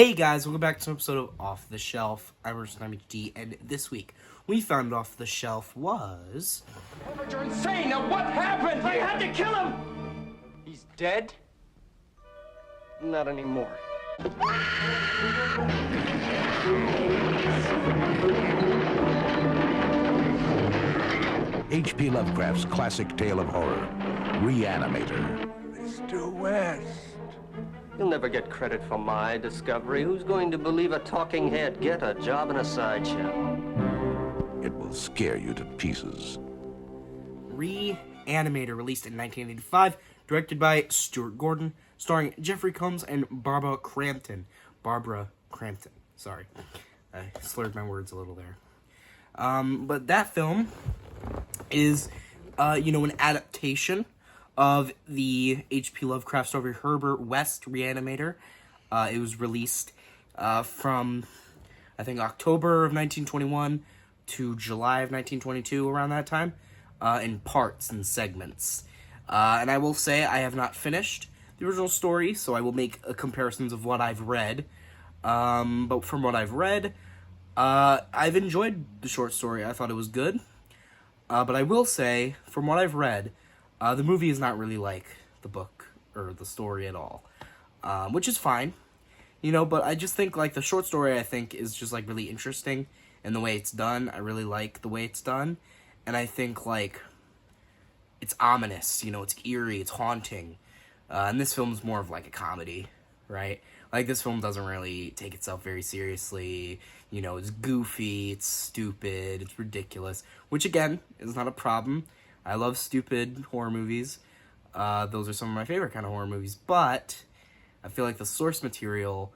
Hey guys, welcome back to an episode of Off the Shelf. I'm HD, and this week we found Off the Shelf was... You're insane! Now what happened? I had to kill him! He's dead? Not anymore. H.P. Lovecraft's classic tale of horror, Re-Animator. Mr. West. You'll never get credit for my discovery. Who's going to believe a talking head get a job in a sideshow? It will scare you to pieces. Re-Animator, released in 1985, directed by Stuart Gordon, starring Jeffrey Combs and Barbara Crampton. Sorry. I slurred my words a little there. But that film is, an adaptation of the H.P. Lovecraft story Herbert West Re-Animator. It was released from, I think, October of 1921 to July of 1922, around that time, in parts and segments. And I will say I have not finished the original story, so I will make comparisons of what I've read. But from what I've read, I've enjoyed the short story. I thought it was good. But I will say, from what I've read, the movie is not really like the book or the story at all, which is fine, but I just think, the short story, I think, is just, really interesting in the way it's done. I really like the way it's done, and I think, it's ominous, it's eerie, it's haunting, and this film is more of, a comedy, right? This film doesn't really take itself very seriously, it's goofy, it's stupid, it's ridiculous, which, again, is not a problem. I love stupid horror movies. Those are some of my favorite kind of horror movies. But I feel like the source material,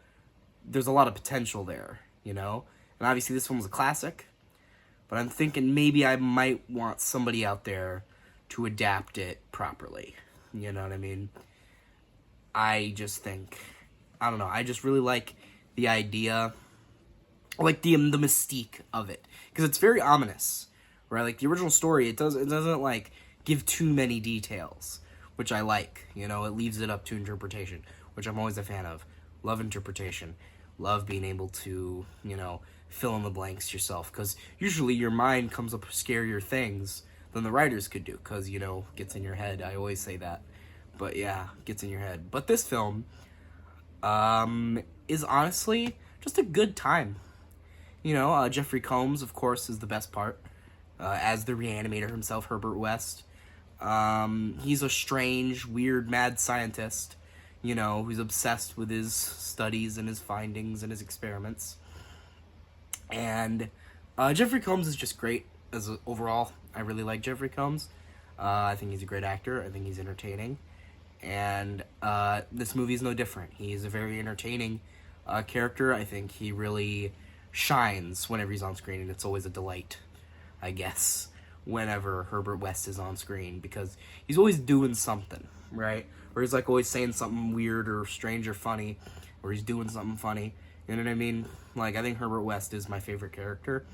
there's a lot of potential there, And obviously this film's a classic. But I'm thinking maybe I might want somebody out there to adapt it properly. You know what I mean? I just think, I don't know, I just really like the idea, the mystique of it. Because it's very ominous. Right, the original story, it doesn't give too many details, which I like. It leaves it up to interpretation, which I'm always a fan of. Love interpretation, love being able to fill in the blanks yourself, because usually your mind comes up with scarier things than the writers could do, because gets in your head. I always say that, but yeah, gets in your head. But this film, is honestly just a good time. Jeffrey Combs, of course, is the best part. As the Re-Animator himself, Herbert West. He's a strange, weird, mad scientist, who's obsessed with his studies and his findings and his experiments. And Jeffrey Combs is just great overall. I really like Jeffrey Combs. I think he's a great actor. I think he's entertaining. And this movie is no different. He's a very entertaining character. I think he really shines whenever he's on screen, and it's always a delight, I guess, whenever Herbert West is on screen, because he's always doing something, right? Or he's always saying something weird or strange or funny, or he's doing something funny. You know what I mean? I think Herbert West is my favorite character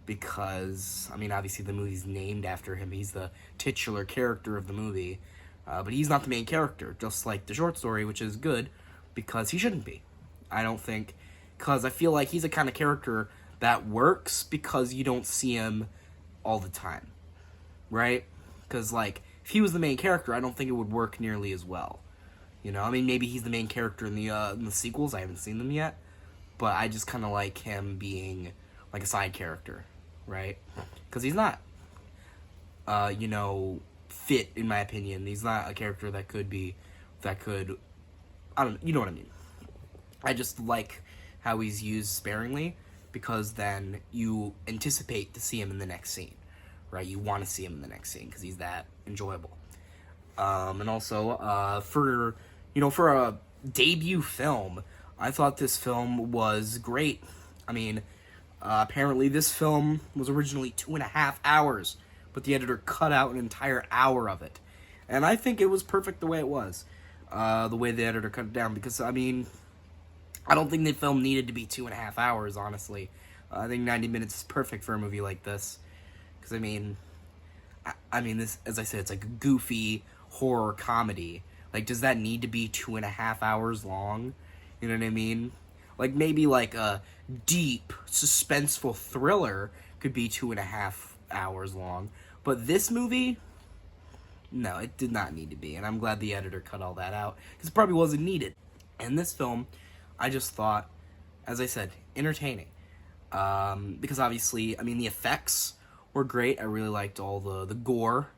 because, obviously the movie's named after him. He's the titular character of the movie, but he's not the main character, just like the short story, which is good because he shouldn't be. I don't think, because I feel like he's a kind of character that works because you don't see him all the time, right? Because, if he was the main character, I don't think it would work nearly as well. Maybe he's the main character in the sequels. I haven't seen them yet. But I just kind of like him being, a side character, right? Because he's not, fit, in my opinion. He's not a character that could, you know what I mean. I just like how he's used sparingly, because then you anticipate to see him in the next scene, right? You want to see him in the next scene because he's that enjoyable. And also, for a debut film, I thought this film was great. Apparently this film was originally 2.5 hours, but the editor cut out an entire hour of it. And I think it was perfect the way it was, the way the editor cut it down, because, I don't think the film needed to be 2.5 hours, honestly. I think 90 minutes is perfect for a movie like this. Because, this, as I said, it's a goofy horror comedy. Does that need to be 2.5 hours long? You know what I mean? Like, maybe, like, a deep, suspenseful thriller could be 2.5 hours long. But this movie, no, it did not need to be. And I'm glad the editor cut all that out, because it probably wasn't needed. And this film, I just thought, as I said, entertaining. Because obviously, I mean, the effects were great. I really liked all the gore,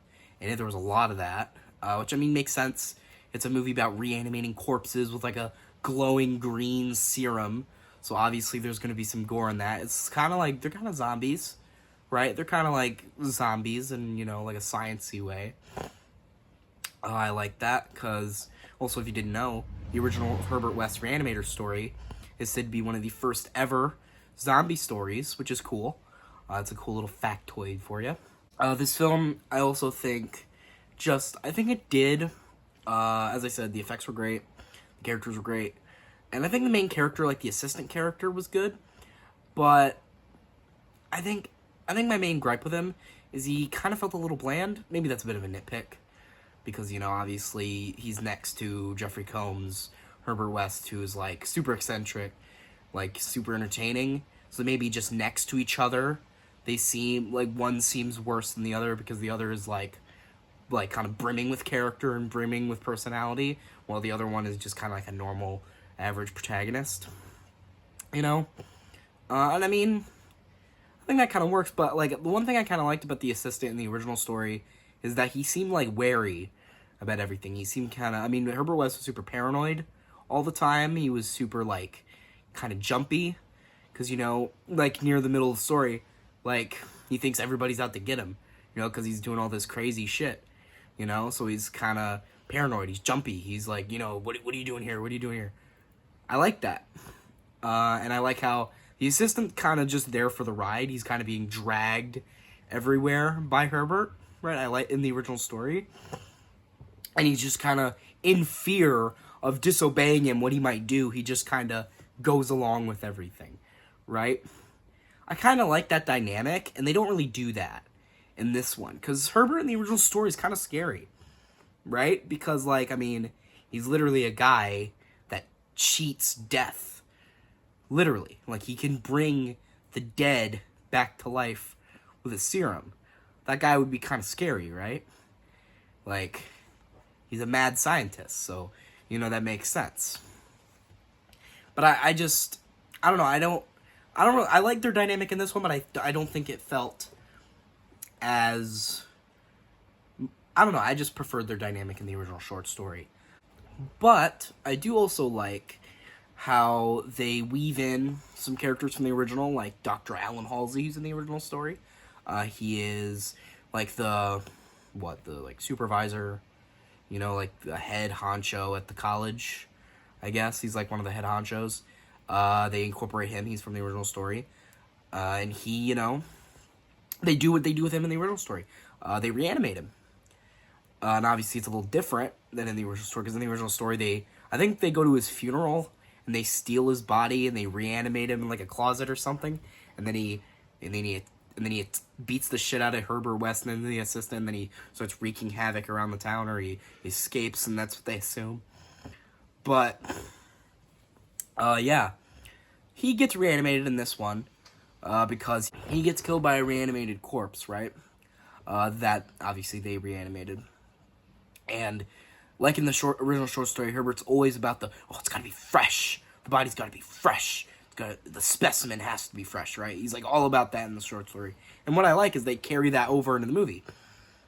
and there was a lot of that, which, I mean, makes sense. It's a movie about reanimating corpses with, like, a glowing green serum, so obviously there's going to be some gore in that. It's kind of like, they're kind of zombies, right? They're kind of like zombies in, you know, like a science-y way. I like that, because, also, if you didn't know, the original Herbert West Re-Animator story is said to be one of the first ever zombie stories, which is cool. It's a cool little factoid for you. This film, I also think, I think it did, as I said, the effects were great, the characters were great, and I think the main character, like the assistant character, was good, but I think my main gripe with him is he kind of felt a little bland. Maybe that's a bit of a nitpick, because, you know, obviously he's next to Jeffrey Combs, Herbert West, who is, like, super eccentric, like, super entertaining, so maybe just next to each other, they seem, like, one seems worse than the other, because the other is, like, kind of brimming with character and brimming with personality, while the other one is just kind of like a normal, average protagonist, you know? And I mean, I think that kind of works, but, like, the one thing I kind of liked about the assistant in the original story is that he seemed, like, wary about everything. He seemed kind of, I mean, Herbert West was super paranoid all the time. He was super, like, kind of jumpy, because, you know, like, near the middle of the story, like, he thinks everybody's out to get him, you know, because he's doing all this crazy shit, you know, so he's kind of paranoid, he's jumpy, he's like, you know, what are you doing here, what are you doing here? I like that, and I like how the assistant kind of just there for the ride. He's kind of being dragged everywhere by Herbert, right, I like, in the original story, and he's just kind of in fear of disobeying him, what he might do. He just kind of goes along with everything, right? I kind of like that dynamic, and they don't really do that in this one, because Herbert in the original story is kind of scary, right? Because, like, I mean, he's literally a guy that cheats death, literally. Like, he can bring the dead back to life with a serum. That guy would be kind of scary, right? Like, he's a mad scientist, so, you know, that makes sense. But I don't know, I like their dynamic in this one, but I don't think it felt as, I don't know, I just preferred their dynamic in the original short story. But I do also like how they weave in some characters from the original, like Dr. Alan Halsey, who's in the original story. He is, like, the supervisor, you know, like, the head honcho at the college, I guess. He's, like, one of the head honchos. They incorporate him. He's from the original story. And he, you know, they do what they do with him in the original story. They reanimate him. And obviously it's a little different than in the original story, because in the original story, I think they go to his funeral, and they steal his body, and they reanimate him in, like, a closet or something, and then he beats the shit out of Herbert West and the assistant, and then he starts wreaking havoc around the town, or he escapes, and that's what they assume. But, yeah. He gets reanimated in this one, because he gets killed by a reanimated corpse, right? That, obviously, they reanimated. And, like in the original short story, Herbert's always about it's gotta be fresh. The body's gotta be fresh. The specimen has to be fresh, right? He's, like, all about that in the short story. And what I like is they carry that over into the movie.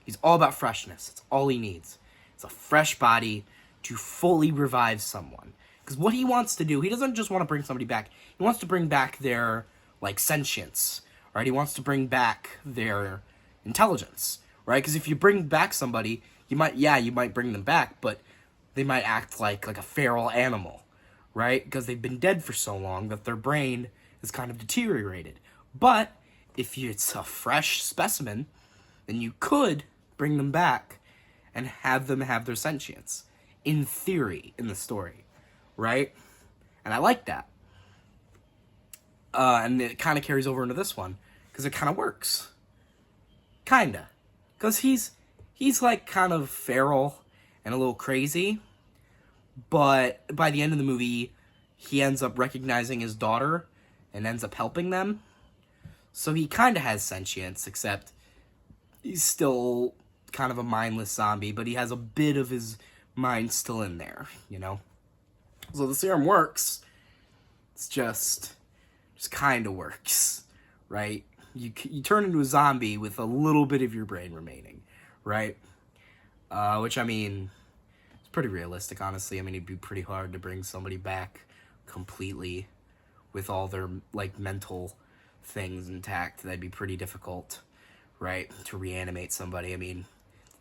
He's all about freshness. It's all he needs. It's a fresh body to fully revive someone. Because what he wants to do, he doesn't just want to bring somebody back. He wants to bring back their, like, sentience, right? He wants to bring back their intelligence, right? Because if you bring back somebody, you might bring them back, but they might act like a feral animal, right? Because they've been dead for so long that their brain is kind of deteriorated. But if it's a fresh specimen, then you could bring them back and have them have their sentience, in theory, in the story, right? And I like that. And it kind of carries over into this one, because it kind of works. Kinda. Because he's like, kind of feral and a little crazy, but by the end of the movie, he ends up recognizing his daughter and ends up helping them. So he kind of has sentience, except he's still kind of a mindless zombie, but he has a bit of his mind still in there, you know? So the serum works. It's just kind of works, right? You turn into a zombie with a little bit of your brain remaining, right? Which, I mean, it's pretty realistic, honestly. I mean, it'd be pretty hard to bring somebody back completely with all their, like, mental things intact. That'd be pretty difficult, right? To reanimate somebody. I mean,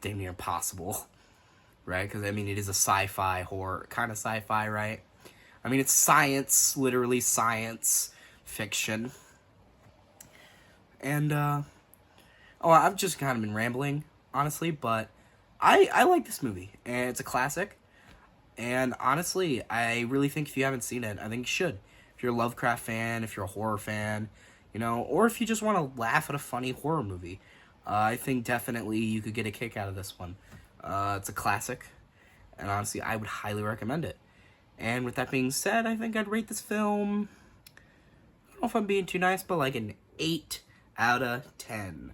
damn near impossible, right? Because, I mean, it is a sci-fi horror, kind of sci-fi, right? I mean, it's science, literally science fiction. And, I've just kind of been rambling, honestly, but I like this movie, and it's a classic. And honestly, I really think if you haven't seen it, I think you should. If you're a Lovecraft fan, if you're a horror fan, you know, or if you just want to laugh at a funny horror movie, I think definitely you could get a kick out of this one. It's a classic, and honestly, I would highly recommend it. And with that being said, I think I'd rate this film, I don't know if I'm being too nice, but like an 8 out of 10.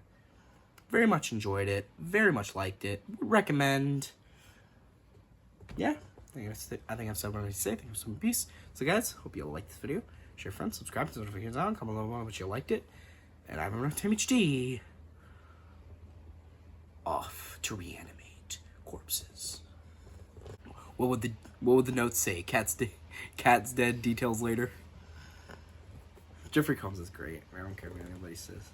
Very much enjoyed it. Very much liked it. Would recommend. Yeah. I think I've said what I need to say. Thank you so much. Peace. So guys, hope you all liked this video. Share your friends, subscribe, turn notifications on, comment below what you liked it. And I'm MHD. Off to reanimate corpses. What would the notes say? Cat's dead. Details later. Jeffrey Combs is great. I don't care what anybody says.